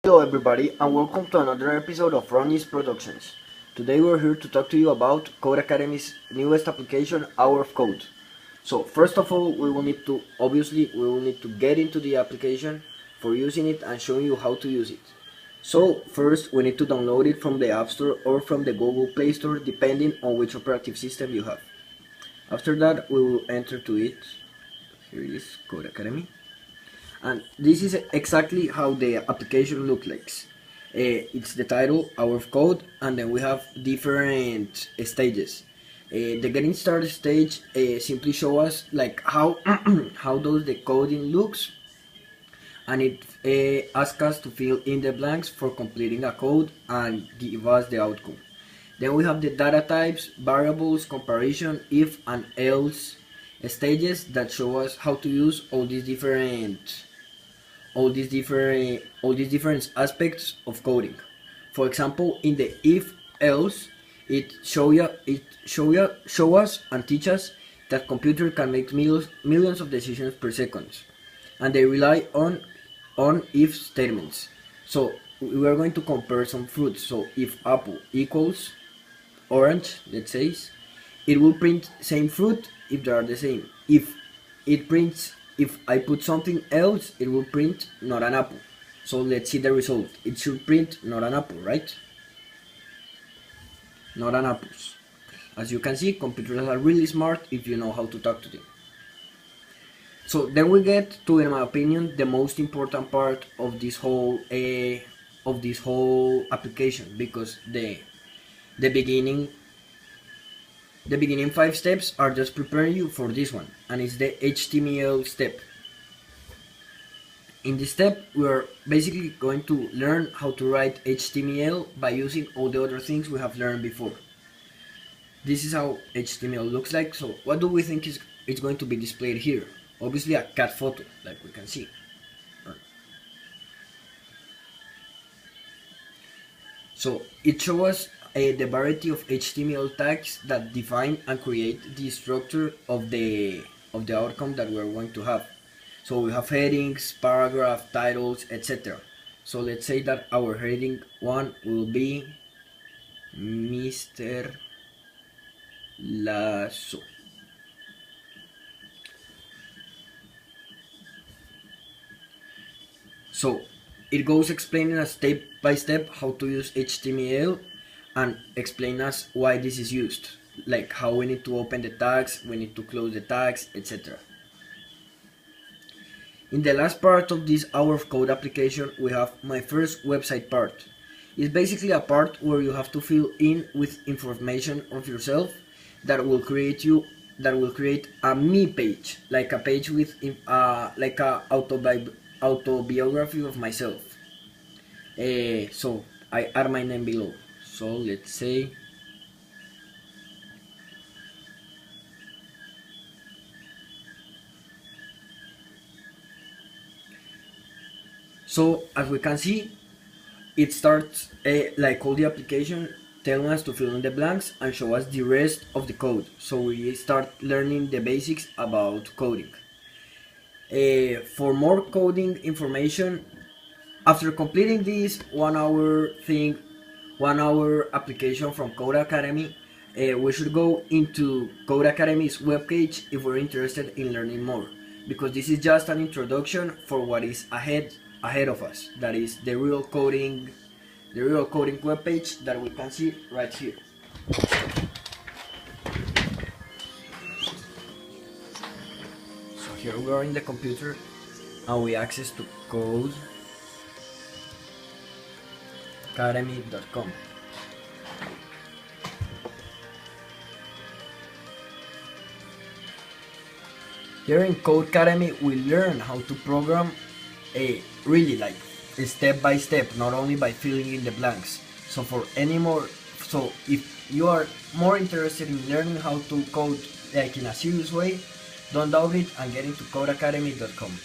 Hello everybody and welcome to another episode of Ronis Productions. Today we're here to talk to you about Codecademy's newest application, Hour of Code. So first of all, we will need to get into the application for using it and showing you how to use it. So first we need to download it from the App Store or from the Google Play Store depending on which operative system you have. After that we will enter to it. Here it is, Codecademy. And this is exactly how the application looks like. It's the title, Hour of Code, and then we have different stages. The getting started stage simply shows us like how how does the coding looks, and it asks us to fill in the blanks for completing a code and give us the outcome. Then we have the data types, variables, comparison, if and else stages that show us how to use all these different aspects of coding. For example, in the if else, it show us and teach us that computer can make millions of decisions per second, and they rely on if statements. So we are going to compare some fruits. So if apple equals orange, let's say, it will print same fruit if they are the same. If I put something else, it will print not an apple. So let's see the result. It should print not an apple, right? Not an apples. As you can see, computers are really smart if you know how to talk to them. So then we get to, in my opinion, the most important part of this whole application, because the beginning 5 steps are just preparing you for this one, and it's the HTML step. In this step, we are basically going to learn how to write HTML by using all the other things we have learned before. This is how HTML looks like. So what do we think is going to be displayed here? Obviously a cat photo, like we can see. So it shows us the variety of HTML tags that define and create the structure of the outcome that we are going to have. So we have headings, paragraph, titles, etc. So let's say that our heading 1 will be Mr. Lasso. So it goes explaining us step by step how to use HTML and explain us why this is used, like how we need to open the tags, we need to close the tags, etc. In the last part of this Hour of Code application, we have my first website part. It's basically a part where you have to fill in with information of yourself that will create a me page, like a page with like a autobiography of myself. So I add my name below. So let's say as we can see, it starts like all the application telling us to fill in the blanks and show us the rest of the code. So we start learning the basics about coding. For more coding information, after completing this 1 hour application from Codecademy, we should go into Codecademy's webpage if we're interested in learning more, because this is just an introduction for what is ahead of us. That is the real coding webpage that we can see right here. So here we are in the computer and we access to Codecademy.com. Here in Codecademy we learn how to program really like step by step, not only by filling in the blanks. So if you are more interested in learning how to code like in a serious way, don't doubt it and get into Codecademy.com.